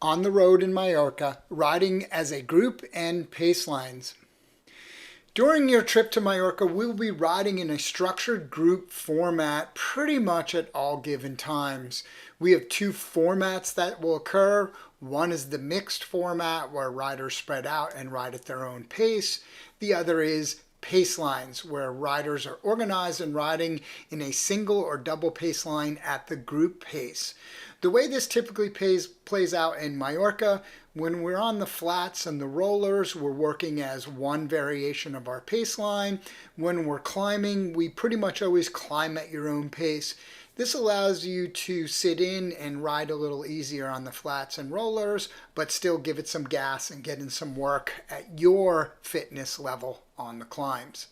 on the road in Mallorca, riding as a group and pacelines. During your trip to Mallorca, we'll be riding in a structured group format pretty much at all given times. We have two formats that will occur. One is the mixed format where riders spread out and ride at their own pace. The other is pacelines where riders are organized and riding in a single or double pace line at the group pace. The way this typically plays out in Mallorca, when we're on the flats and the rollers, we're working as one variation of our pace line. When we're climbing, we pretty much always climb at your own pace. This allows you to sit in and ride a little easier on the flats and rollers, but still give it some gas and get in some work at your fitness level on the climbs.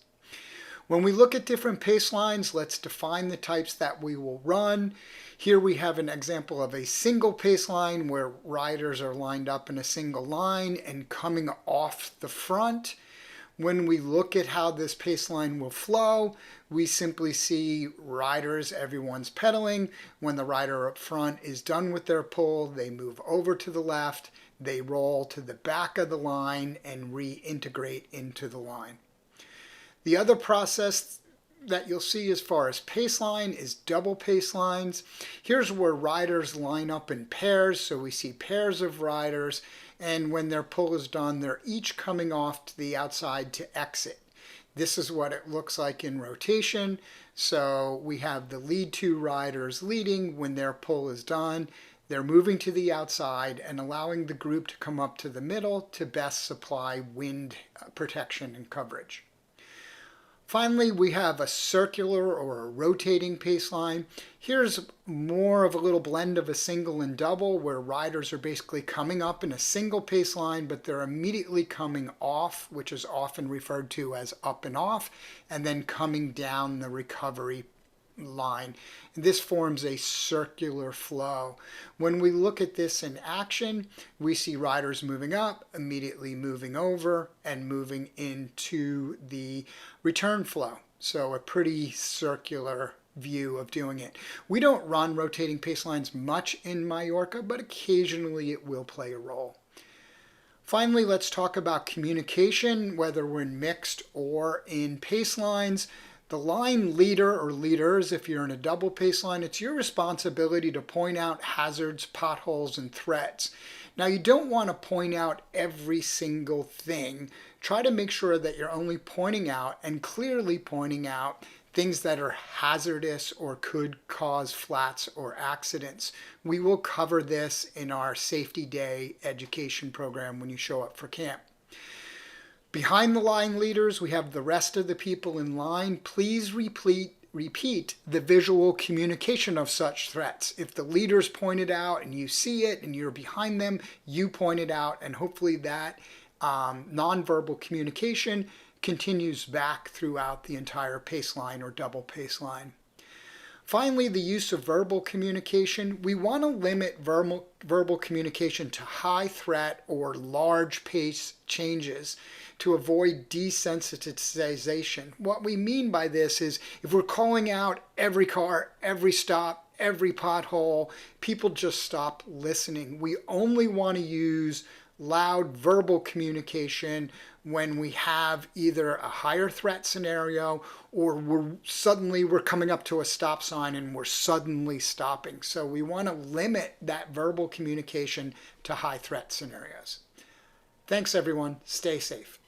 When we look at different pace lines, let's define the types that we will run. Here we have an example of a single pace line where riders are lined up in a single line and coming off the front. When we look at how this pace line will flow, we simply see riders, everyone's pedaling. When the rider up front is done with their pull, they move over to the left, they roll to the back of the line and reintegrate into the line. The other process that you'll see as far as pace line is double pace lines. Here's where riders line up in pairs, so we see pairs of riders, and when their pull is done, they're each coming off to the outside to exit. This is what it looks like in rotation. So we have the lead two riders leading. When their pull is done, they're moving to the outside and allowing the group to come up to the middle to best supply wind protection and coverage. Finally, we have a circular or a rotating pace line. Here's more of a little blend of a single and double where riders are basically coming up in a single pace line, but they're immediately coming off, which is often referred to as up and off, and then coming down the recovery line. This forms a circular flow. When we look at this in action, we see riders moving up, immediately moving over, and moving into the return flow. So a pretty circular view of doing it. We don't run rotating pace lines much in Mallorca, but occasionally it will play a role. Finally, let's talk about communication, whether we're in mixed or in pace lines. The line leader or leaders, if you're in a double pace line, it's your responsibility to point out hazards, potholes, and threats. Now, you don't want to point out every single thing. Try to make sure that you're only pointing out and clearly pointing out things that are hazardous or could cause flats or accidents. We will cover this in our Safety Day education program when you show up for camp. Behind the line leaders, we have the rest of the people in line. Please repeat the visual communication of such threats. If the leaders point it out and you see it and you're behind them, you point it out, and hopefully that nonverbal communication continues back throughout the entire pace line or double pace line. Finally, the use of verbal communication. We want to limit verbal communication to high threat or large pace changes to avoid desensitization. What we mean by this is if we're calling out every car, every stop, every pothole, people just stop listening. We only want to use loud verbal communication when we have either a higher threat scenario or we're coming up to a stop sign and we're suddenly stopping. So we want to limit that verbal communication to high threat scenarios. Thanks everyone. Stay safe.